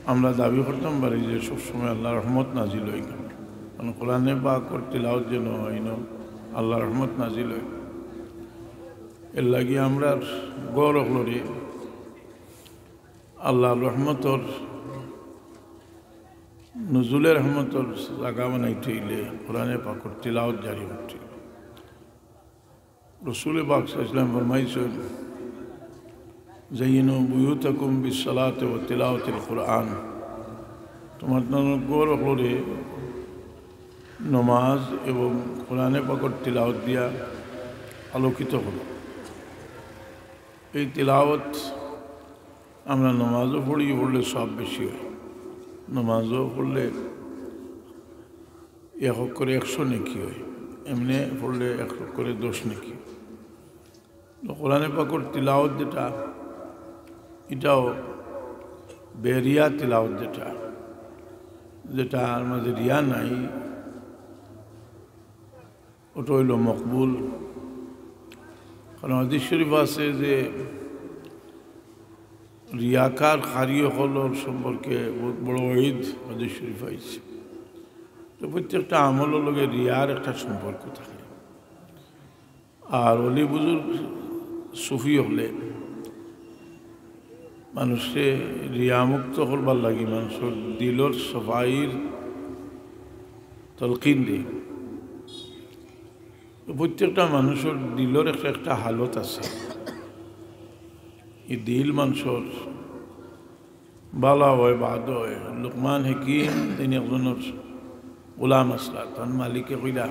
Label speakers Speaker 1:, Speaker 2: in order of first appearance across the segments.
Speaker 1: আমরা দাবি করতাম পারি যে সবসময় আল্লাহ রহমত নাজিল হয়, কারণ কোরআনে পাক তিলাওয়াত যেন হয় না আল্লাহ রহমত নাজিল হয়। এর লাগি আমরা গৌরব করি আল্লাহ রহমতর নজুলের রহমতর জাগা বানাইতে হইলে কোরআনে পাকর তিলাওয়াত জারি করতে। রসুল পাক সাল্লাল্লাহু আলাইহি ওয়াসাল্লাম ফরমাইছেন, জাইয়িনু বুয়ুতাকুম বিসসালাতি ওয়া তিলাওয়াতিল কুরআন, তোমার গৌরব করে নমাজ এবং কোরআনে পাকর তিলাওয়াত দিয়া আলোকিত হলো। এই তিলাওয়াত আমরা নমাজও পড়লে সব বেশি হয়, নমাজও পড়লে 1 করে 100 নেকি হয়, এমনি পড়লে 1 করে 10 নেকি। কোরআনে পাকর তিলাওয়াত যেটা, এটাও বেরিয়া তিলাওয়াত যেটার মাঝে রিয়া নাই, ওটা হইল মকবুল। কারণ হাদিস শরীফ আছে যে রিয়াকার খারিয় হলর সম্পর্কে বহুত বড় ঈদ হাদিস শরীফ আইছে। তো প্রত্যেকটা আমলের লগে রিয়ার একটা সম্পর্ক থাকে। আর অলি বুজুর্গ সুফি হলে মানুষে রিয়ামুক্ত করবার লাগে, মানুষের দিলর সফাইর তলকিন দিয়ে। প্রত্যেকটা মানুষের দিলর একটা হালত আছে, এই দিল মানুষের বালা হয় বাদ হয়। লুকমান হাকিম তিনি একজনের গোলাম আসলা, তখন মালিকে কইলা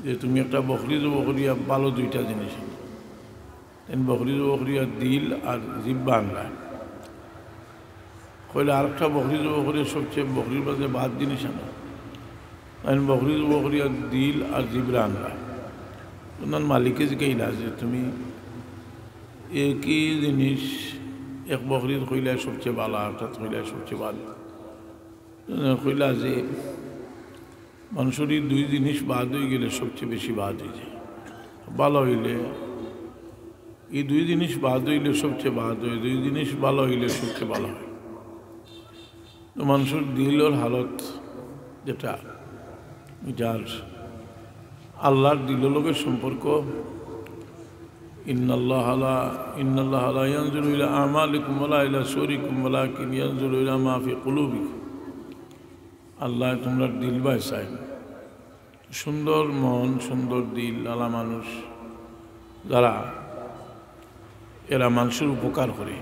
Speaker 1: যে তুমি একটা বকরি জব করিয়া ভালো 2টা জিনিস, বকরি জব করিয়া দিল আর জিব্বা আনলা। কইলে আরেকটা বকরি জব করিয়া সবচেয়ে বকরির মাঝে বাদ জিনিস আনা, বকরি জব করিয়া দিল আর জিব্রা আনলা। ওনার মালিকে জিজ্ঞাইলা যে তুমি একই জিনিস এক বকরির কইলা সবচেয়ে ভালো, অর্থাৎ কইলা সবচেয়ে ভালো। কইলা যে মানুষের 2 জিনিস বাদ হয়ে গেলে সবচেয়ে বেশি বাদ হয়ে যায়, ভালো হইলে এই 2 জিনিস বাদ হইলে সবচেয়ে বাদ হয়, 2 জিনিস ভালো হইলে সবচেয়ে ভালো হয়। তো মানুষের দিলের হালত যেটা, যার আল্লাহর দিলের লোকের সম্পর্ক, ইন্নাল্লাহ লা ইয়ানজুরু ইলা আমালিকুম ওয়ালা ইলা সুরিকুম ওয়ালাকিন ইয়ানজুরু ইলা মা ফি কুলুবিকুম। আল্লাহ তোমরা দিল বাঁচায়, সুন্দর মন সুন্দর দিল আলা মানুষ যারা, এরা মানুষের উপকার করে।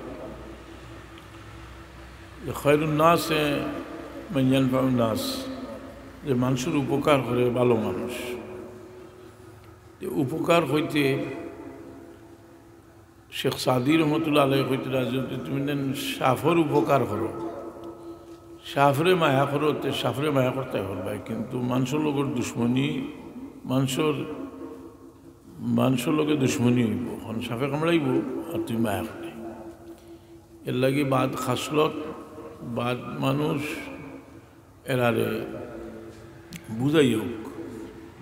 Speaker 1: খায়রুন নাস মান ইয়ানফাউন নাস, যে মানুষের উপকার করে ভালো মানুষ। উপকার হইতে শেখ সাদি রহমতুল্লাহ আলাইহি হইতে যদি তুমি সাফর উপকার করো, সাফরে মায়া করো, সাফরে মায়া করতে পারবে, কিন্তু মানুষের লোকের দুশ্মনী, মানুষের লোকের দুশ্মনী হইব, এখন সাফে কামড়াইব আর তুমি মায়া করতে। এর লাগে বাদ খাসলত বাদ মানুষ এরারে বুঝাই হোক,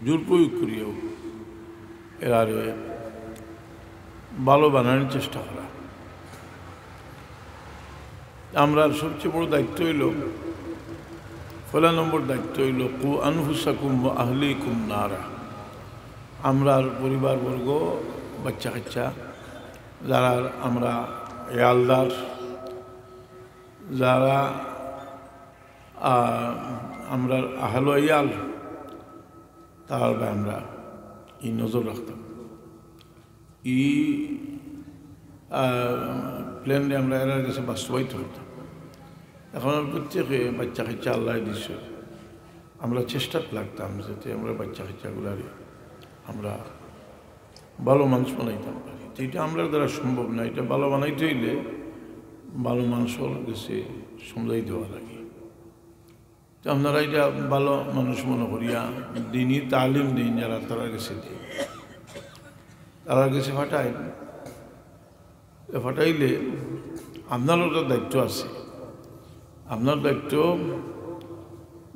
Speaker 1: জোর প্রয়োগ করি হোক, এরারে ভালো বানানোর চেষ্টা করা। আমরা সবচেয়ে বড় দায়িত্ব হইল, 1 নম্বর দায়িত্ব হইল কু আনফুসাকুম ওয়া আহলিকুম নারা। আমরার পরিবারবর্গ, বাচ্চা কাচ্চা যারা আমরা এয়ালদার, যারা আমরা আহলো ইয়াল, তার আমরা এই নজর রাখতাম। এই প্ল্যানে আমরা এর কাছে বাস্তবায়িত হতাম। এখন প্রত্যেকে বাচ্চা কাচ্চা আল্লাহ দিচ্ছে, আমরা চেষ্টা লাগতাম যাতে আমরা বাচ্চা কাচ্চাগুলারে আমরা ভালো মানুষ বানাইতাম পারি। তো এটা আমরা দ্বারা সম্ভব না, এটা ভালো বানাইতে হইলে ভালো মানুষের কাছে সমঝাই দেওয়া লাগে। তো আপনারা এটা ভালো মানুষ মনে করিয়া দিনই তালিম দিন, যারা তারা গেছে দিন, তারা গেছে ফাটাইলে আপনারও একটা দায়িত্ব আছে। আপনার দায়িত্ব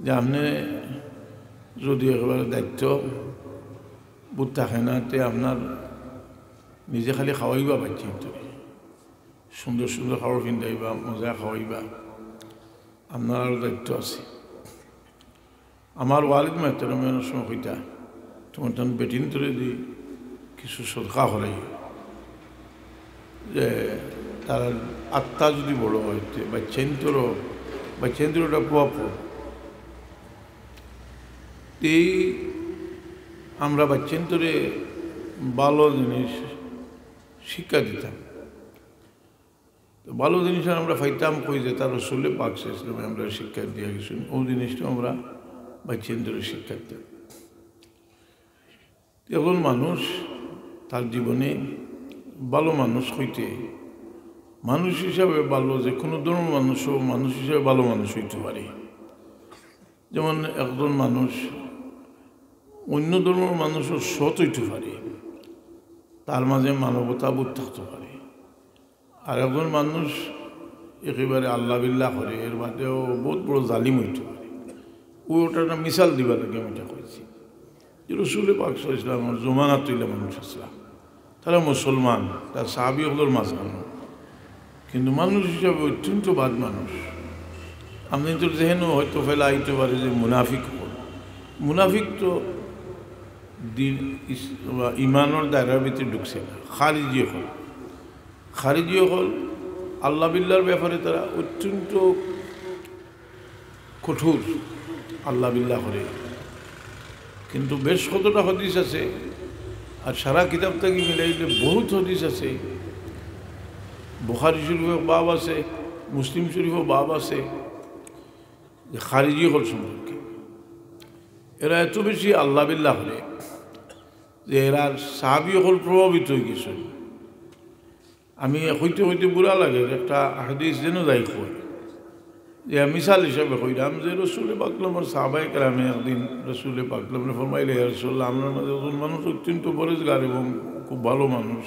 Speaker 1: যে আপনি যদি একেবারে দায়িত্ব বুধ থাকে না, তে আপনার নিজে খালি খাওয়াইবা, বাচ্চা সুন্দর সুন্দর খাবার কিনতেইবা, মজা খাওয়াইবা, আপনার আরও দায়িত্ব আছে। আমার ওয়ালিদ মেহতারামের সময় কইতা তোমার তখন বেটিন তুলে দিই কিছু সদকা হরাই, যে তার আত্মা যদি বড় হয় বাচ্চেন্দ্রটা প্রভাব পড়ে। এই আমরা বাচ্চেন্দ্রে ভালো জিনিস শিক্ষা দিতাম, ভালো জিনিস আমরা পাইতাম কই যে তার রসুলে পাক ইসলামে আমরা শিক্ষা দিয়ে গেছি, ওই জিনিসটা আমরা বাচ্চেন্দ্রে শিক্ষা দিতাম। এখন মানুষ তার জীবনে ভালো মানুষ হইতে, মানুষ হিসাবে ভালো, যে কোনো ধর্মের মানুষও মানুষ হিসাবে ভালো মানুষ হইতে পারে। যেমন একজন মানুষ অন্য ধর্মের মানুষও সৎ হইতে পারে, তার মাঝে মানবতা বোধ থাকতে পারে। আর একজন মানুষ একেবারে আল্লাহ বিল্লাহ করে, এর বাদেও বহুত বড় জালিম হইতে পারে। ওটা একটা মিসাল দিবার লাগে আমি এটা করেছি যে রসুল পাক ইসলামের জমানা তৈলা মানুষ আসলাম, তারা মুসলমান, তার সাহাবি হল মাঝখানো, কিন্তু মানুষ হিসাবে অত্যন্ত বাদ মানুষ। আপনি তো যেহেন হয়তো ফেলা আইতে পারে যে মুনাফিক হল, মুনাফিক তো দিন ইমানের দায়রার ভিতরে ঢুকছে না। খারিজি হল আল্লাহ বিল্লাহর ব্যাপারে তারা অত্যন্ত কঠোর, আল্লাহ বিল্লাহ করে। কিন্তু বেশ কতটা হদিস আছে, আর সারা কিতাব থেকে মিলাইলে বহুত হদিস আছে। বুখারী শরীফেও বাব আছে, মুসলিম শরীফেও বাব আছে যে খারিজি হল সম্পর্কে। এরা এত বেশি আল্লাহ বিল্লাহ হলে যে এরা সাহাবি হল প্রভাবিত হয়ে গেছে। আমি হইতে হইতে বুড়া লাগে, একটা হাদিস যেন যাই কই, যে মিসাল হিসাবে কইলাম যে রসুলে পাকলামের সাহাবায়ে কেরামে একদিন রসুলে পাকলামের ফরমাইলে, রসুল্লাহ আপনার মাঝে একজন মানুষ অত্যন্ত পরেজগার এবং খুব ভালো মানুষ।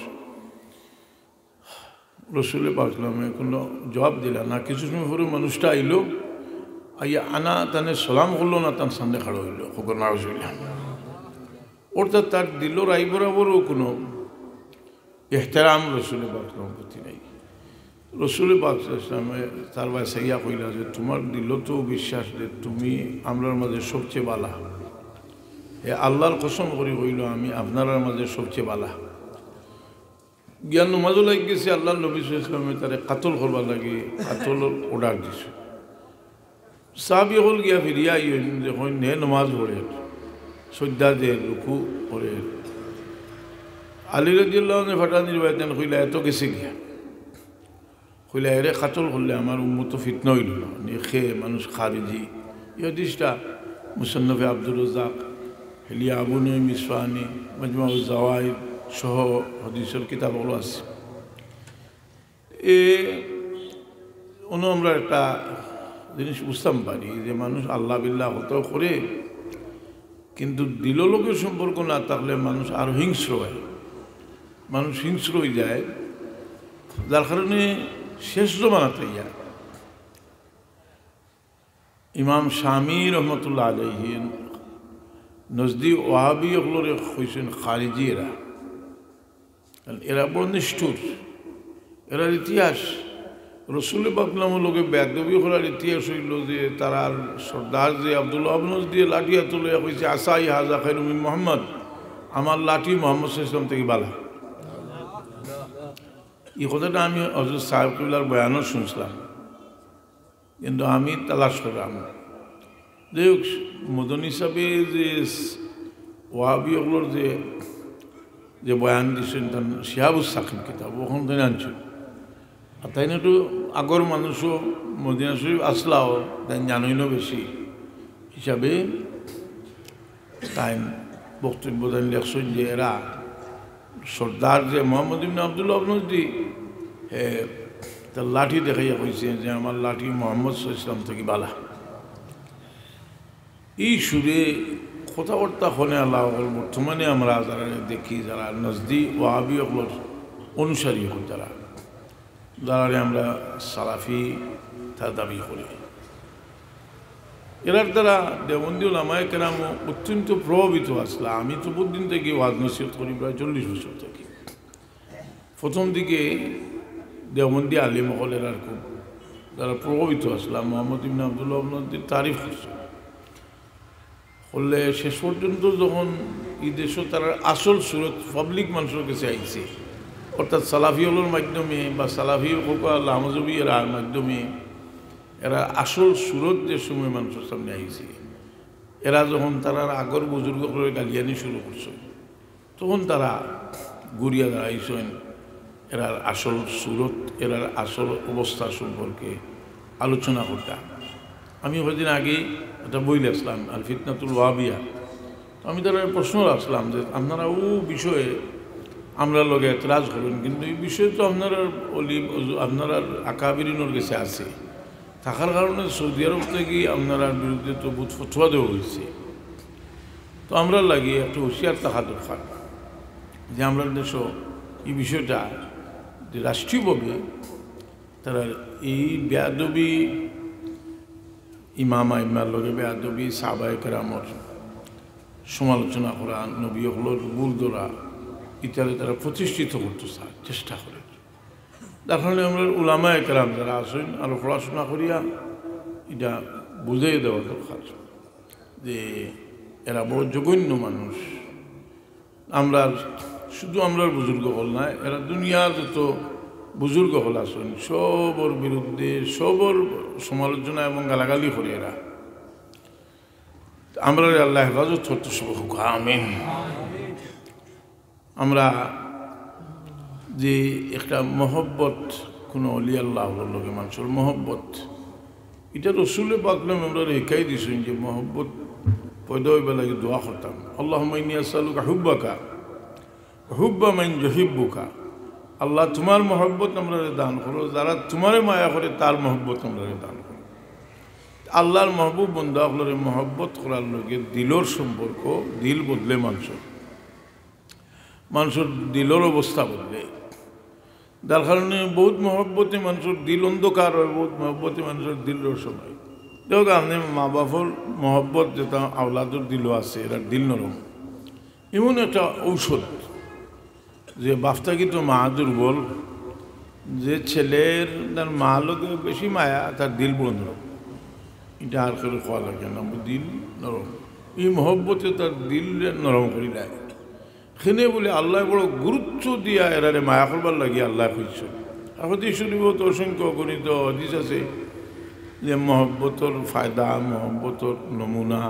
Speaker 1: রসুলে পাকলামে কোনো জবাব দিল না। কিছু সময় পরে মানুষটা আইলো, আইয়া আনা তানে সালাম করলো না, তার সামনে খাড়ো হইল, খোকর নারাজ হইলাম। অর্থাৎ তার দিল রাই বরাবরও কোনো এহতেরাম রসুলে পাকলামের প্রতি নাই। রসুল পাক ইসলামে তার ভাই সাইয়া কইলা যে তোমার দিল তো বিশ্বাস যে তুমি আমরার মাঝে সবচেয়ে বালা, এ আল্লাহর কসম করি কইল আমি আপনার মাঝে সবচেয়ে বালা। জ্ঞান নমাজও লাগ গেছে, আল্লাহ নবী ইসলামে তারে কাতল করবার লাগে কাতল অর্ডার দিছে। সাহাবী হল গিয়া ফিরিয়া যখন নে নমাজ পড়ে সজ্জা দে রুকু করে, আলী রাদিয়াল্লাহু আনহু ফাটানির বাইতেন কইলা এত গেছে গিয়া, কইলা এরে কাতল করলে আমার উম্মত ফিতনা হইল না, খেয়ে মানুষ খারিজি। এই হাদিসটা মুসান্নফে আব্দুর রাজ্জাক, হেলিয়া আবু নঈম ইসফাহানি, মাজমাউজ জাওয়াহির সহ হাদিসের কিতাবগুলো আছে। আমরা একটা জিনিস বুঝতাম পারি যে মানুষ আল্লাহ বিল্লাহ হতেও করে, কিন্তু দিল লোকের সম্পর্ক না থাকলে মানুষ আরো হিংস্র হয়, মানুষ হিংস্র হয়ে যায়। যার কারণে শেষ জমানাতে ইমাম শামী রহমতুল্লাহ আলাইহি নজদি ওয়াহাবি ওগুলোরে হয়েছেন খারিজি। এরা বড় নিষ্ঠুর, এরার ইতিহাস রসুল পাকলামের লোকে বেদবি করার ইতিহাস হইল যে তারার সর্দার যে আব্দুল্লাহ আবনজ দিয়ে লাঠিয়া তুলে হয়েছে আসাই হাজা খাইরুম মোহাম্মদ, আমার লাঠি মোহাম্মদ ইসলাম থেকে বালা। এই কথাটা আমি হযরত সাহেবুল্লাহর বয়ানও শুনছিলাম, কিন্তু আমি তালাশ করলাম। যাই হোক, মদন হিসাবে যে ওয়াহাবি ওগুলোর যে বয়ান দিচ্ছেন তার শিহাবুস সাকিব কিতাব ওখান থেকে আনছেন। আর তাই না একটু আগর মানুষও মদিনা শরীফ আসলাও তাই জানোই না বেশি হিসাবে তাই বক্তব্য তাই লেখছেন যে এরা সর্দার যে মোহাম্মদ ইবনে আব্দুল্লাহ আবনজদি তার লাঠি দেখাইয়া কইছে যে আমার লাঠি মোহাম্মদ ইসলাম থেকে বালা। এই সুরে কথাবার্তা হনে আল্লাহ বর্তমানে আমরা যারা দেখি, যারা নজদি ওয়াহাবি ওগুলোর অনুসারী হল, যারা আমরা সালাফি তার দাবি করি, এরার দ্বারা দেওবন্দি ওলামায়ে কেরাম অত্যন্ত প্রভাবিত আসলে। আমি তো বহুদিন থেকে ওয়াজ নসিহত করি, প্রায় 40 বছর থেকে। প্রথম দিকে দেওবন্দি আলিম হল এরার খুব যারা প্রভাবিত আসলাম মোহাম্মদ ইবনে আবদুল্লাহ নদীর তারিফ করছে করলে শেষ পর্যন্ত যখন এই দেশও তারা আসল সুরত পাবলিক মানুষের কাছে আইছে অর্থাৎ সালাফিওলোর মাধ্যমে বা সালাফি হোকাল আমজবি এরার মাধ্যমে এরা আসল সুরত যে সময় মানুষের সামনে আইছে এরা যখন তারা আগর বুজুর্গ করে গালিয়ানি শুরু করছে তখন তারা গুড়িয়া দাঁড়াইছেন এরার আসল সুরত এরার আসল অবস্থা সম্পর্কে আলোচনা করতাম। আমি কদিন আগেই একটা বই লিখলাম আল ফিতনাতুল ওয়াহাবিয়া। আমি তারা প্রশ্ন রাখলাম যে আপনারা ও বিষয়ে আমরা লগে এতরাজ করেন কিন্তু এই বিষয়ে তো আপনারা আপনারা আকাবিরিনোর কাছে আছে থাকার কারণে সৌদি আরব থেকে আপনার বিরুদ্ধে তো বহুত ফতোয়া দেওয়া হয়েছে। তো আমরা লাগিয়ে একটু হুঁশিয়ার থাকা দরকার যে আমরা দেশও এই বিষয়টা যে রাষ্ট্রীয়ভাবে তারা এই বেয়াদবি ইমামা ইমার লগে বেয়াদবি সাহাবায়ে কেরামর সমালোচনা করা নবী হলোর ভুল ধরা ইত্যাদি তারা প্রতিষ্ঠিত করতে চায় চেষ্টা করে। তার কারণে আমরা উলামায়ে কেরাম যারা আসেন আরও পড়াশোনা করিয়া এটা বুঝিয়ে দেওয়া দরকার যে এরা বড় জঘন্য মানুষ। আমরা শুধু আমরা বুজুর্গ হল না এরা দুনিয়ার যত বুজুর্গ হল আসেন সবর বিরুদ্ধে সবর সমালোচনা এবং গালাগালি করে এরা। আমরা আল্লাহ হেফাজত করতে সব আমিন। আমরা যে একটা মহব্বত কোনো অলি আল্লাহ লোকে মানুষের মহব্বত এটা রসুলে পাকলাম আমরা শিকাই দিয়েছেন যে মহব্বত পয়দা হইবা লাগে দোয়া করতাম আল্লাহুম্মা ইন্নী আসআলুকা হুব্বাকা হুব্বা মান ইউহিব্বুকা। আল্লাহ তোমার মহব্বত আমরা দান করো যারা তোমারে মায়া করে তার মহব্বত আমরা দান করো। আল্লাহর মহবুব বন্ধা আপনার মহব্বত করার লোকে দিলর সম্পর্ক দিল বদলে মানুষের দিলর অবস্থা বদলে যার কারণে বহুত মহব্বতে মানুষের দিল অন্ধকার হয় বহুত মহব্বতে মানুষের দিল রোশন হয়। দেখো আপনি মা বাপর মহব্বত যেটা আওলাদর দিলও আছে এরা দিল নরম এমন একটা ঔষধ যে বাপটাকে তো মা দুর্বল যে ছেলের তার মা লোকে বেশি মায়া তার দিল বড় নরম এটা আর করে খাওয়া লাগে না দিল নরম এই মহব্বতে তার দিল নরম করি দেয় সেনে বলে আল্লাহ বড় গুরুত্ব দিয়া এরারে মায়া করবার লাগিয়ে আল্লাহ কইছেন। হদিস শরীফত অসংখ্য গণিত হদিস আছে যে মহব্বতর ফায়দা মহব্বতর নমুনা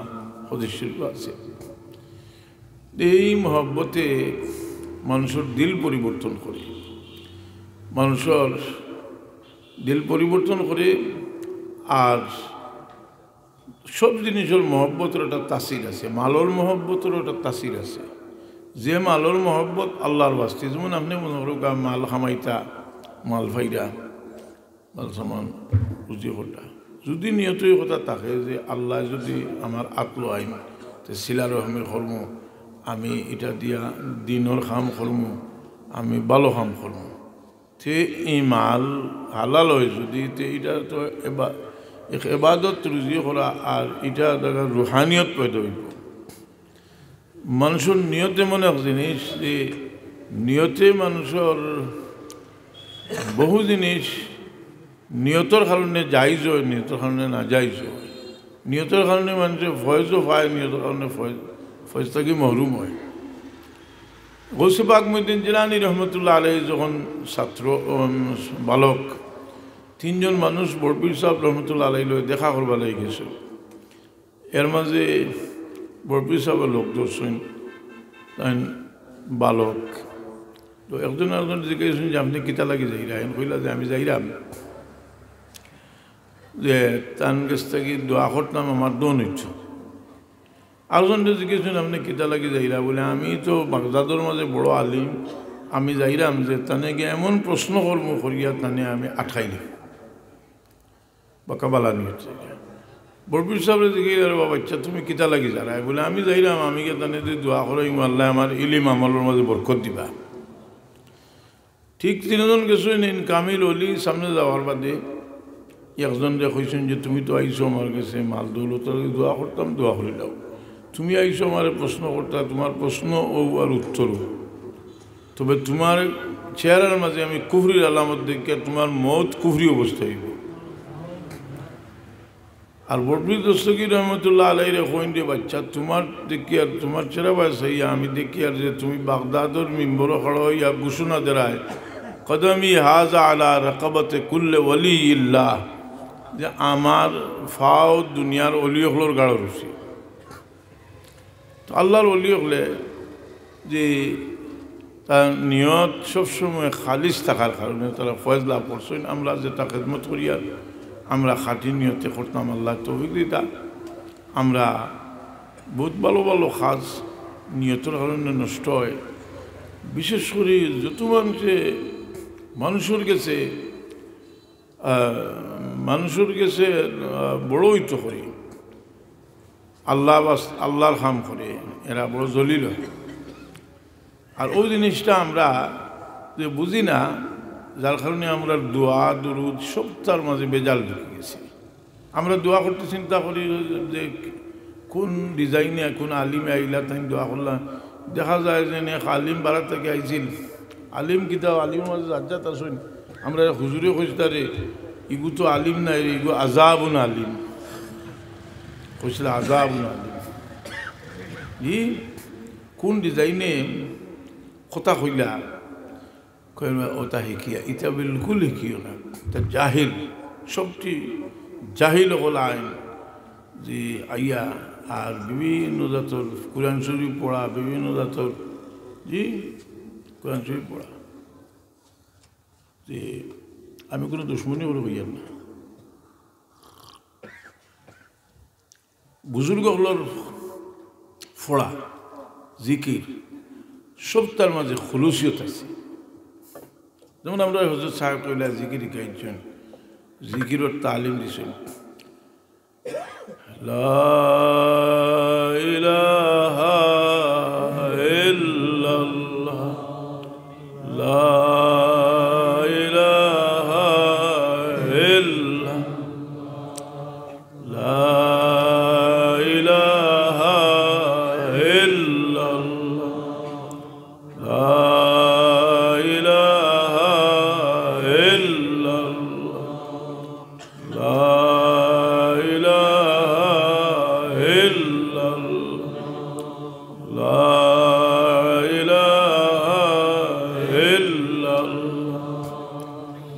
Speaker 1: হদিস শরীফ আছে। এই মহব্বতে মানুষের দিল পরিবর্তন করে মানুষের দিল পরিবর্তন করে আর সব জিনিসের মহব্বতের একটা তাসির আছে মালর মহব্বতের একটা তাসির আছে। যে মালর মহব্বত আল্লাহর বাস্তি যেমন আপনি মনে করো মাল খামাইতা মাল ফাইরা মাল সামান বুঝি কটা যদি নিয়তই কথা থাকে যে আল্লাহ যদি আমার আকলো আইন তো সিলা রহমের কর্ম আমি এটা দিয়া দিনের কাম কর্ম আমি ভালো কাম কর্ম তে এই মাল হালাল হয় যদি তে এটা তো এবাদত রুজি করা আর এটা দেখা রুহানিয়ত পয়দা হইব। মানুষের নিয়তে মনে এক জিনিস যে নিয়তে মানুষের বহু জিনিস নিয়তর কারণে জায়জ হয় নিয়তর কারণে না জায়জ হয়। নিয়তর কারণে মানুষের ফয়েজও পায় নিয়তর কারণে ফয়েজ থেকে মহরুম হয়। গৌসে পাক মুহিউদ্দিন জিলানী রহমতুল্লাহ আলাইহি যখন ছাত্র বালক তিনজন মানুষ বড়পীর সাহেব রহমতুল্লাহ আলাইহি দেখা করবার লাগি গেছে। এর মাঝে বড়পীর সাহেবের লোক ধরছেন তাই বালক তো একজন একজন জিজ্ঞেসেন যে আপনি কিতা লাগি যাইরা এখন কইলা যে আমি যাইরাম যে তার কাছ থেকে দোয়া করতাম আমার দোন ইচ্ছা। আরেকজনকে জিজ্ঞেসেন আপনি কিতা লাগি যাইরা বলে আমি তো বাগদাদর মাঝে বড় আলিম আমি যাইরাম যে তানে গিয়ে এমন প্রশ্ন কর্ম করিয়া তানে আমি আঠাইলাম বা কাবালানি হচ্ছে। বড়পীর সাহেবের দিকে বাবা আচ্ছা তুমি কিতা লাগি যারা বলে আমি যাইরাম আমি কে তানে যদি দোয়া করাই আল্লাহ আমার ইলিম আমলের মাঝে বরকত দিবা। ঠিক তিনজন গেছেন ইন কামিল অলি সামনে যাওয়ার বাদে একজন যে কইছেন যে তুমি তো আইসো আমার কাছে মাল দৌলত দোয়া করতাম দোয়া করে দাও তুমি আইসো আমার প্রশ্ন করতা তোমার প্রশ্ন ও আর উত্তরও তবে তোমার চেহারার মাঝে আমি কুফরির আলামত দেখে তোমার মত কুফরি অবস্থা হইব আর বড়বীর দস্তগীর রহমতুল্লাহ আলাইরে কইন রে বাচ্চা তোমার দেখি আর তোমার চেরা বয়স হইয়া আমি দেখি আর যে তুমি বাগদাদর মিম্বর খড় হইয়া ঘোষণা দেরায় কদমি হাজা আলা রকবতে কুল্লে ওলি ইল্লাহ যে আমার ফাও দুনিয়ার অলি হলোর গাড় রুচি তো আল্লাহর অলি হলে যে তার নিয়ত সবসময় খালিস থাকার কারণে তারা ফয়েজ লাভ করছেন আমরা যেটা খেদমত করিয়া আমরা খাঁটি নিয়তে করতাম আল্লাহ তৌফিক দিতা আমরা বহুত ভালো ভালো কাজ নিয়তের কারণে নষ্ট হয় বিশেষ করে যত মানুষের কাছে বড় হইতে করি আল্লাহর কাম করে এরা বড় জলিল হয় আর ওই জিনিসটা আমরা যে বুঝি না যার কারণে আমরা দোয়া দুরুদ সব তার মাঝে বেজাল ঢুকে গেছি আমরা দোয়া করতে চিন্তা করি যে কোন ডিজাইনে কোন আলিমে আইলা তাই দোয়া করলাম দেখা যায় যে আলিম বাড়া থেকে আইছিল আলিম কিতাব আলিমের মাঝে রাজ্জাত আসুন আমরা হুজুরে কইতারে ইগু তো আলিম নাই ইগু আজাবুন আলিম কইছিল আজাবুন আলিম ই কোন ডিজাইনে কথা কইলা ওটা শিকিয়া এটা বিলকুল শিকিও না তা জাহিল সবটি জাহিল হল আইন যে আইয়া আর বিভিন্ন জাতর কোরআন শরীফ পড়া বিভিন্ন জাতর জি কোরআন শরীফ পড়া যে আমি কোনো দুশ্মনী বলে কইয়ার না বুজুর্গ হলর ফোড়া জিকির সব তার মাঝে খুলুসিয়ত আছে যেমন আমরা হজরত সাহেব কইলা জিকির গাইছেন জিকিরের তালিম দিছেন লা ইলাহা ইল্লাল্লাহ লা ইলাহা ইল্লাল্লাহ লা ইলাহা ইল্লাল্লাহ লা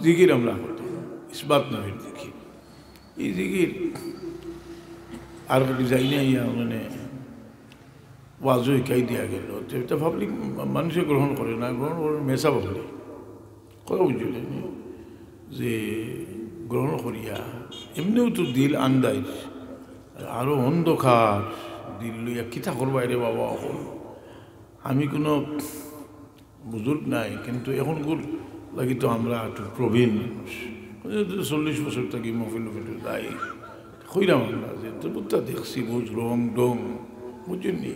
Speaker 1: জিকির আমরা করতাম ইসবাত নবীর জিকির এই জিকির আর ডিজাইনে আইয়া মানে ওয়াজও শিকাই দিয়া গেল এটা পাবলিক মানুষে গ্রহণ করে না গ্রহণ করে মেসা বলে কথা বুঝলেন যে গ্রহণ করিয়া এমনিও তো দিল আন্দাজ আরও অন্ধকার দিল লইয়া কিতা করবা রে বাবা আমি কোনো বুজুর্গ নাই কিন্তু এখন লাগি তো আমরা একটু প্রবীণ মানুষ 40 বছর থাকি মফিল যাই কইলাম আমরা যে তবুতা দেখছি বুঝ রং ডং বুঝেননি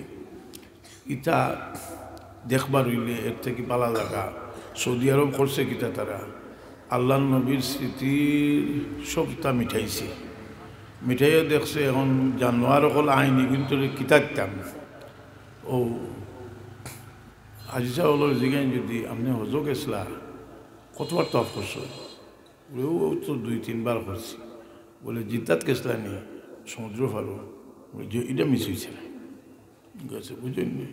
Speaker 1: ইটা দেখবার হইলে এর থেকে পালা লাগা সৌদি আরব করছে কিতা তারা আল্লাহ নবীর স্মৃতির সবটা মিঠাইছে মিঠাইয়া দেখছে এখন জানোয়ার হল আইনি কিন্তু কিতাবতাম ও আজিজা হলোর জিগাই যদি আপনি হজো গেছলা কতবার তফ করছো বলে ও তো 2-3 বার করছি বলে জিদ্দাত গেছলা নি সমুদ্র ফারো যে এটা মিস হয়েছে না গেছে বুঝেননি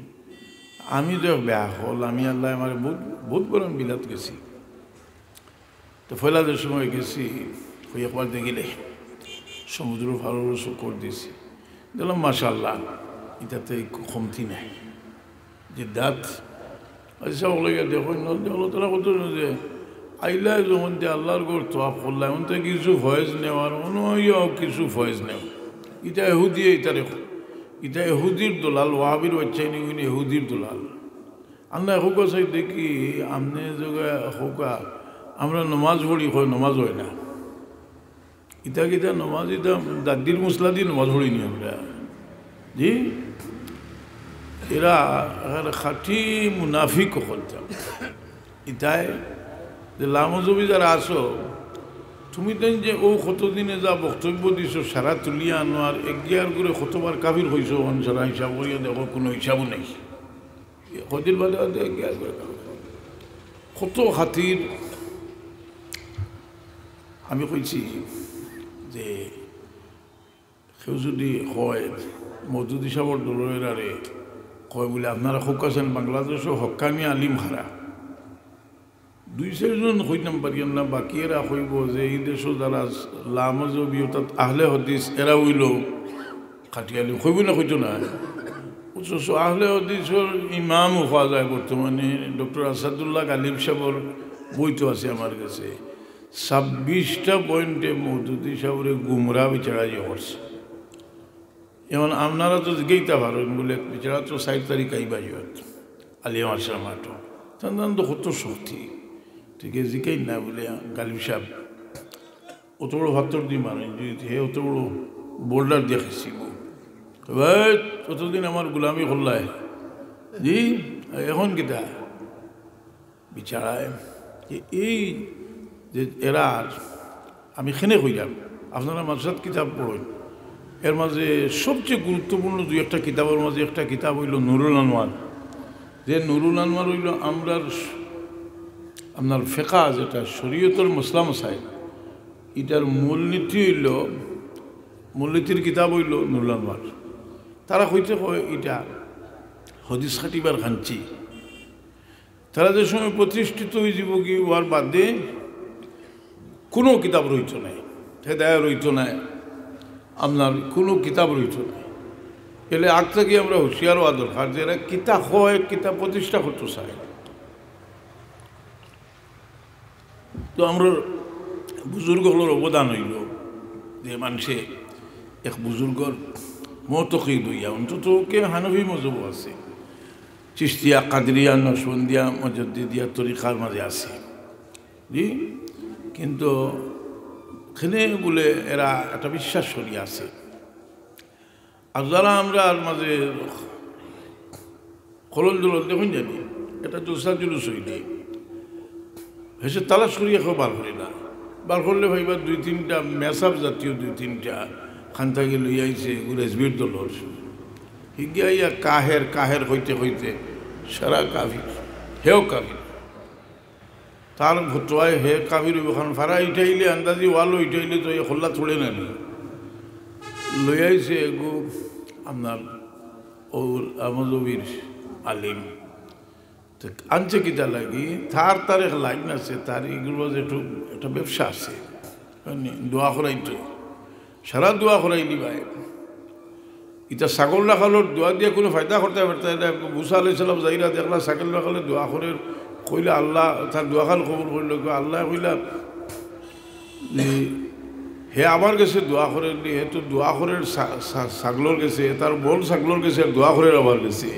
Speaker 1: আমি তো বেয়া হল আমি আল্লাহ আমার বহুত বড় বিলাত গেছি তো ফয়লাদের সময় গেছি হয়ে একবার দেখিলে সমুদ্র ফারোর শুকর দিয়েছি দেখলাম মাশাআল্লাহ এটাতে কমতি নাই জিদ্দাত আচ্ছা বলে গেছে দেখো তারা কত যে আইলা যখন যে আল্লাহর গড় তোয়াফ করলাম এমন তো কিছু ফয়েজ নেওয়ার অনইয়াও কিছু ফয়েজ নেওয়া এটা এহুদি এটা এহুদির দোলাল ওয়াহাবির বাচ্চাই নিয়ে এহুদির দোলাল আমরা এহুকা চাই দেখি আমনে যোগা এহুকা আমরা নমাজ পড়ি হয় নমাজ হয় না ইটা কিতা নমাজ ইটা দাদির মশলা দিয়ে নমাজ পড়িনি আমরা জি এরা খাঁটি মুনাফিক করতাম ইটাই যে লামজবি যারা আসো তুমি দেন যে ও কতদিনে যা বক্তব্য দিছ সারা তুলিয়া আনো আর এগিয়ার করে কতবার কাবির হয়েছ সারা হিসাব করিয়া দেখো কোনো হিসাবও নেই কদিন বাদে বাদে এগিয়ার করে কত খাতির আমি কইছি যে কেউ যদি কয় মওদুদি সাহেবের দলের আরে কয় বলে আপনারা খুব আছেন বাংলাদেশও হক্কানি আলিম হারা 2-4 জন হইতাম পারিয়েন না বাকি এরা হইব যে এই দেশও যারা লামজবি অর্থাৎ আহলে হদিস এরা হইল খাটিয়ালি হইব না হইতো না অথচ আহলে হদিসের ইমামও পাওয়া যায় বর্তমানে ডক্টর আসাদুল্লাহ গালিব সাহেবের বই তো আছে আমার কাছে 26টা পয়েন্টে মওদুদি সাহেবের গুমরা বিচারা যে করছে যেমন আপনারা তো গেইতা পারেন বলে বিচারা তো 4 তারিখ আইবা যাত আলিয়া মাসা মাঠো তার তো কত শক্তি ঠিক আছে জিকাই না বলে গালিব সাহেব অত বড় ভাত্তর দিয়ে মানেন যদি হে অত বড় বোল্ডার দেখেছি অতদিন আমার গোলামি করলায় জি এখন কিতা বিচারায় এই যে এরা আমি খেনে কইলাম আপনারা মাদ্রাসাত কিতাব পড়েন এর মাঝে সবচেয়ে গুরুত্বপূর্ণ 2-1টা কিতাবের মাঝে একটা কিতাব হইল নুরুল আনোয়ার যে নুরুল আনোয়ার হইল আপনার ফেকা যেটা শরীয়তের মসলা মসাইল এটার মূলনীতির কিতাব হইল নুরুল আনোয়ার তারা কইতে কয় এটা হদিস খাটিবার খাঞ্চি তারা যে সময় প্রতিষ্ঠিত হয়ে যাব কি হওয়ার বাদে কোনো কিতাব রইত নাই হেদায়া রইত নাই আপনার কোনো কিতাব রইত নাই এলে আগ থেকে আমরা হুঁশিয়ার হওয়া দরকার যে এরা কিতাব হয় কিতাব প্রতিষ্ঠা করতে চায় তো আমরা বুজুর্গগুলোর অবদান হইল যে মানুষে এক বুজুর্গর মতকি দইয়া অন্তত কে হানফি মজব আছে চিস্তিয়া কাদরিয়া নকশবন্দিয়া মজদ্দিদিয়া তরিকার মাঝে আছে জি কিন্তু এখানে বলে এরা একটা বিশ্বাস সরিয়ে আছে আর যারা আমরা মাঝে খলল দলল দেখুন জানি এটা জলসা জুলুস হইলে হেসে তালাশ করিয়া কেউ বার করি না বার করলে ভাইবা 2-3টা মেসাব জাতীয় 2-3টা খান্তাকে লই আইছে রেজবির দলর হিগিয়া কাহের হইতে হইতে সারা কাফির হেও কাফির তার ভতুয়ায় হে কাফির ওখান ফারা ইটাইলে আন্দাজি ওয়ালো ইটাইলে তো এই হল্লা ছড়ে না লই আইছে এগু আপনার ওর আমজবির আলিম তো আনছে কিতা লাগি তার এক লাইন আছে তার এগুলো যে একটু একটা ব্যবসা আছে দোয়া করাইতো সারা দোয়া করাইলি ভাই এটা ছাগল রাখালোর দোয়া দিয়ে কোনো ফায়দা করতে পারত না মুসা আলাইহিসসালাম যাইরা দেখলা ছাগল রাখালে দোয়া করে কইলা আল্লাহ তার দোয়া খাল কবুল করল আল্লাহ কইলা হে আমার কাছে দোয়া করে হে তো দোয়া করে ছাগলর গেছে তার বল ছাগলর গেছে দোয়া করে আমার গেছে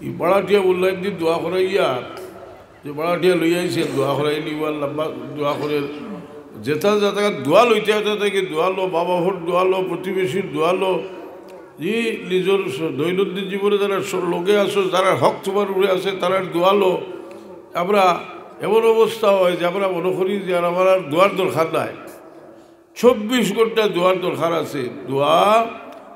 Speaker 1: ই বড়াটিয়া বললো একদিন দোয়া করাইয়া যে বড়াটিয়া লই আইছে দোয়া করাইলি লম্বা দোয়া করে যেটা যাতে দোয়া লইতে তাকে দোয়া লো বাবা ভোট দোয়া লো প্রতিবেশীর দোয়া লো জি নিজের দৈনন্দিন জীবনে যারা লোকে আসো যারা হক তোমার উড়ে আসে তারা দোয়া লো আমরা এমন অবস্থা হয় যে আমরা মনে করি যে আমার আর দোয়ার দরকার নাই 24 ঘন্টা দোয়ার দরকার আছে দোয়া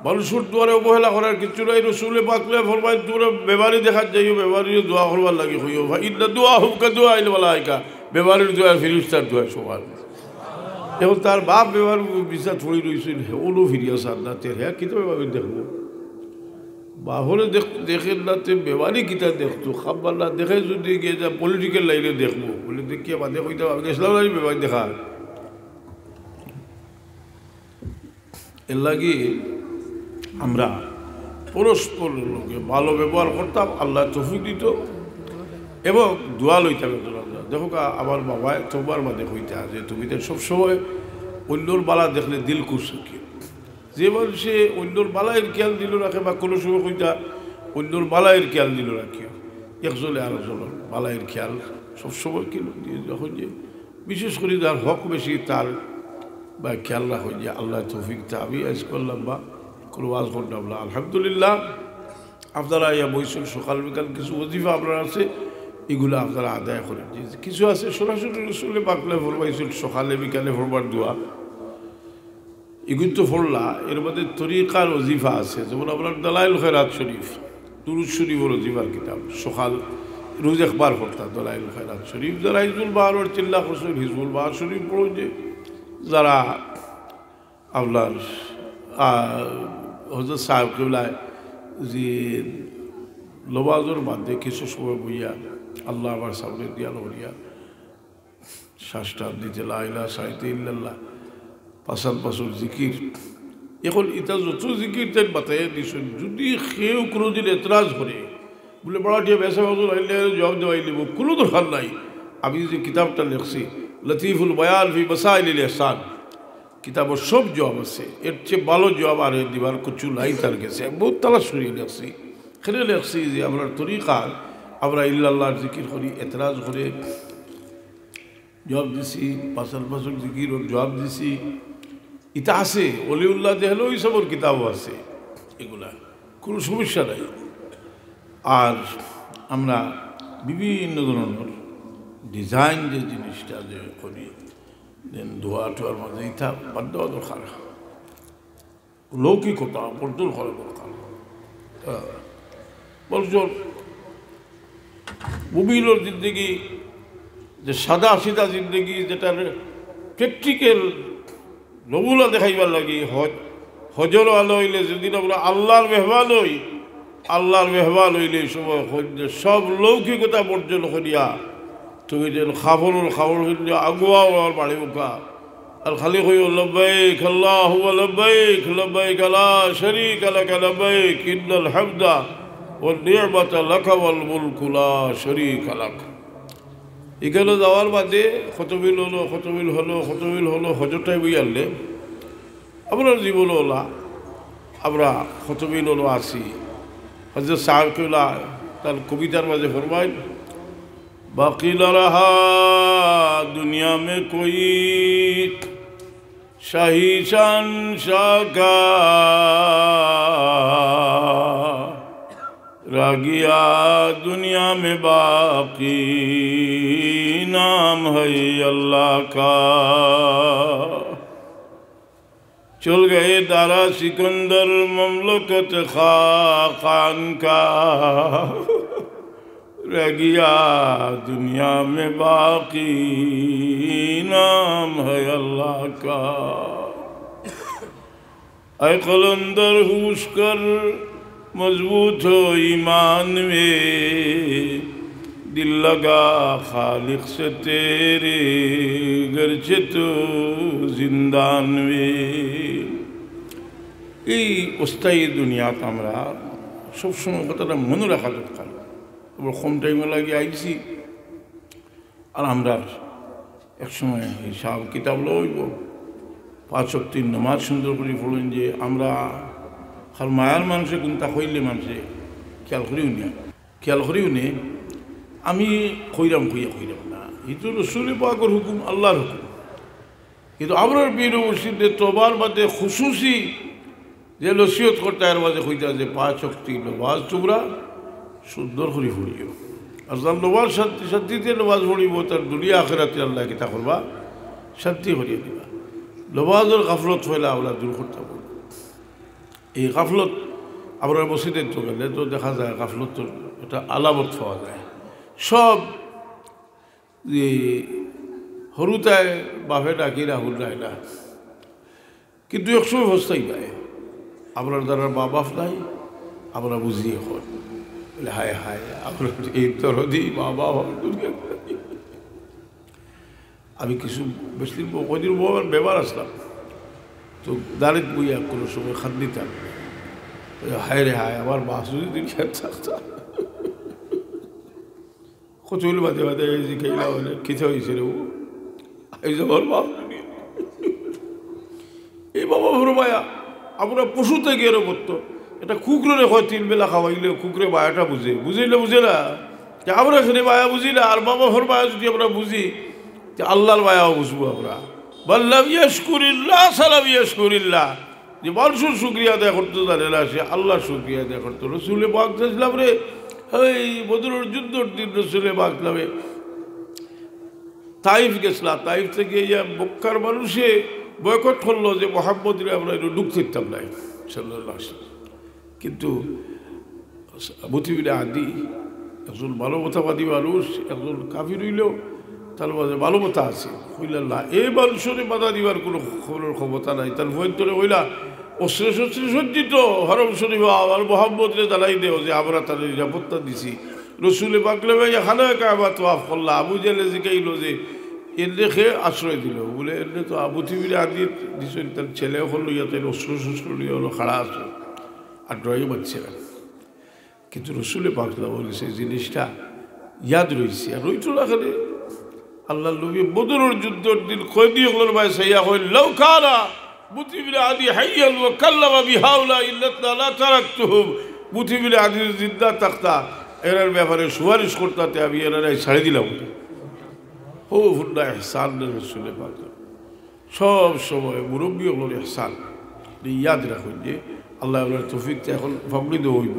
Speaker 1: মানুষের দোয়ারে অবহেলা করার কিছু নাই রসুলে পাকলে ফরমাই তোমরা বেমারি দেখার যাইও বেমারিও দোয়া করবার লাগে হইও ভাই ইন্না দোয়া হুকা দোয়া আইলে বলা আইকা বেমারির দোয়া ফিরিস্তার দোয়া সমান এখন তার বাপ বেমার বিচার ছড়ি রয়েছিল ওলো ফিরিয়া সার না তের হ্যাঁ কিতা বেমারি দেখবো বাহরে দেখেন না তে বেমারি কিতা দেখতো খাবার না দেখে যদি গিয়ে যা পলিটিক্যাল লাইনে দেখবো বলে দেখিয়ে বাদে কইতে গেছিলাম না বেমারি দেখা এর লাগে আমরা পরস্পর লোকে ভালো ব্যবহার করতাম আল্লাহ তৌফিক দিত এবং দোয়া লইতাম দেখো আমার বাবা তোমার মাঝে হইতে আছে তুমি তো সবসময় অন্যর বালা দেখলে দিল খুশি যে মানুষে অন্যর বালায়ের খেয়াল দিল রাখে বা কোনো সময় হইতা অন্যর বালায়ের খেয়াল দিল রাখিও একজনে আরেকজনের বালায়ের খেয়াল সবসময় কিলো দিয়ে যখন যে বিশেষ করে যার হক বেশি তার বা খেয়াল রাখো যে আল্লাহ তৌফিকটা আমি আজ করলাম বা কোনো ওয়াজ করলাম না আলহামদুলিল্লাহ আপনারা ইয়া বৈশুল সকাল বিকাল কিছু ওজিফা আপনার আছে এগুলো আপনারা আদায় করেন কিছু আছে সরাসরি রসুলে পাকলে ফরমাইছিল সকালে বিকালে ফরবার দোয়া এগুলো তো ফরলা এর মধ্যে তরিকার ওজিফা আছে যেমন আপনার দালাইল খেরাত শরীফ দুরুদ শরীফের ওজিফার কিতাব সকাল রোজ একবার পড়তা দালাইল খেরাত শরীফ যারা হিজবুল বাহার চিল্লা করছেন হিজবুল বাহার শরীফ পড়ো যে যারা আপনার হজরত সাহেব কেবলায় যে লবাজর বাদে কিছু সময় বইয়া আল্লাহ আবার সামনে দিয়া লড়িয়া শ্বাসটা দিতে লাইলা সাইতে ইল্লাল্লাহ পাশাল পাশল জিকির এখন এটা যত জিকির তাই বাতাই দিছেন যদি সেও কোনোদিন এতরাজ করে বলে বড়াটিয়া বেসা বাজল আইলে জবাব দেওয়াই লিব কোনো দরকার নাই আমি যে কিতাবটা লিখছি লতিফুল বয়ান ফি মাসাইলিল ইহসান কিতাবের সব জবাব আছে এর চেয়ে ভালো জবাব আর দিবার কিছু নাই তার কাছে বহুত তালাশ করিয়ে লিখছি খেলে লিখছি যে আমরা তরিকা আমরা ইল্লাল্লাহর জিকির করি এতরাজ করে জবাব দিছি পাশাল পাশল জিকির ওর জবাব দিছি এটা আছে অলিউল্লাহ দেহলো ওই সবর কিতাবও আছে এগুলা কোনো সমস্যা নাই আর আমরা বিভিন্ন ধরনের ডিজাইন যে জিনিসটা যে করি দেন ধোয়া টোয়ার মাঝে ইটা বাদ দেওয়া দরকার লৌকিকতা বর্জন করা দরকার বর্জন মুমিনের জিন্দগি যে সাদা সিধা জিন্দগি যেটার প্র্যাকটিক্যাল নমুনা দেখাইবার লাগি হজর আলো হইলে যেদিন আমরা আল্লাহর মেহমান হই আল্লাহর মেহমান হইলে সময় সব লৌকিকতা বর্জন করিয়া তুমি যেন খাবর হইলে আগুয়াও আমার বাড়ি মুখা আর খালি হইও লব্বাইক আল্লাহু লব্বাইক লব্বাইক লা শারীকা লাক লব্বাইক ইন্নাল হামদা ওয়ান নি'মাতা লাকা ওয়াল মুলকু লা শারীকা লাক এখানে যাওয়ার বাদে খতমিল হলো হজরটাই বই আনলে আমরা জীবন ওলা আমরা খতমিল হলো আসি হজরত সাহেব কেউলা তার কবিতার মাঝে ফরমাই বাকি না রহা দুনিয়া মে কোই শাহী শান শাকা रह गया दुनिया में बाकी नाम है अल्लाह का चल गए दारा सिकंदर ममलकत खान का रह गया दुनिया में बाकी नाम है अल्लाह का ऐ कलंदर होश कर मजबूत हो ईमान में दिल लगा खालिक से तेरे गरचे तो जिंदान में এই অস্থায়ী দুনিয়াতে আমরা সবসময় কথাটা মনে রাখা দরকার এবার কম টাইমে লাগে আইছি আর আমরা একসময় হিসাব কিতাব লইব 5 ওয়াক্তের নামাজ সুন্দর করে পড়েন যে আমরা আর মায়ার মানুষে কোনটা হইলে মানুষে খেয়াল করিও নে আমি কইরাম না এটা রসুল পাকের হুকুম আল্লাহর হুকুম কিন্তু আমরা বীর মুর্শিদে তোবার বাদে খুশুসি যে নসিহত করতে এর মাঝে কইতা যে 5 ওয়াক্ত নামাজ তোমরা সুন্দর করে পড়িও আর যার নামাজ শান্তিতে নামাজ পড়িব তার দুনিয়া আখিরাতে আল্লাহ কিতা করবা শান্তি করিয়ে দিবা নামাজের গাফলত হইলে আমরা দূর করতে পারবো এই গাফলত আমরা মসজিদে তো গেলে তো দেখা যায় গাফলত একটা আলামত পাওয়া যায় সব যে হরুতায় বাপে ডাকি রাহুল রায় না কিন্তু একসময় বস্তাই পায় আপনার দ্বারা মা বাপ নাই আমরা বুঝি এখন বলে হায় হায় আপনার এই তরদি মা বাপ দুনিয়া আমি কিছু বেশি কদিন আমার ব্যবহার আসলাম তো দাঁড়িয়ে বইয়া কোনো সময় খাদ দিতাম হায় রে হায় আমার মা যদি দিন খেয়ে থাকতাম কচুল বাদে বাদে এই যে খেলা হলে খেতে হয়েছে রে এই যে আমার বাপ এই বাবা ভর মায়া আমরা পশুতে গিয়ে করতো এটা কুকুরে হয় 3 বেলা খাওয়াইলে কুকুরে মায়াটা বুঝাইলে বুঝে না যে আমরা এখানে মায়া বুঝি না আর বাবা ভর মায়া যদি আমরা বুঝি যে আল্লাহর মায়াও বুঝবো আমরা বললাম ইয়াশকুরিল্লাহ সালাম ইয়াশকুরিল্লাহ যে মানুষের শুক্রিয়া আদায় করতে জানে না সে আল্লাহর শুক্রিয়া আদায় করতো রসুলে পাক চাইছিলাম রে এই বদরের যুদ্ধর দিন রসুলে পাক নামে তাইফ গেছিলাম তাইফ থেকে ইয়া মক্কার মানুষে বয়কট করলো যে মোহাম্মদরে আমরা একটু ঢুক থাকতাম নাই সাল্লাল্লাহু আলাইহি ওয়াসাল্লাম কিন্তু বুতিবিরা আদি একজন মানবতাবাদী মানুষ একজন কাফির হইলেও তার মাঝে মানবতা আছে হইলা এই মানুষের বাধা দিবার কোনো খবরের ক্ষমতা নাই তার ভয়ন্তরে হইলা অস্ত্রে শস্ত্রে সজ্জিত হরম শরীফ আর মোহাম্মদরে জানাই দেও যে আমরা তার নিরাপত্তা দিছি। রসুলে পাকলে ভাই এখানে কাবা তোয়াফ করলা, আবু জেলে জিকাইল যে এর দেখে আশ্রয় দিল বলে এনে তো আবু থিবিরে আদি দিছেন, তার ছেলে হল ইয়াতে অস্ত্র শস্ত্র নিয়ে হলো খাড়া আছে আর ড্রয়িং বাচ্চে না। কিন্তু রসুলে পাকলা বলে সেই জিনিসটা ইয়াদ রয়েছে আর রইতো না খালি আল্লাহ নবী বদরের যুদ্ধের দিন কয়েদি হল ভাই সাইয়া হইল লৌকারা বুথিবিলে আদি হাইয়াল ওয়া কাল্লামা বিহাউলা ইল্লাতা লা তারাকতুহুম। বুথিবিলে আদি জিন্দা থাকতা এরার ব্যাপারে সুপারিশ করতে আমি এরারাই ছাড়ে দিলাম। ও ফুন্ডা এহসান রসুলে পাক সব সময় মুরব্বী হল এহসান। ইয়াদ রাখুন যে আল্লাহ তৌফিক এখন ফাবলিত হইব।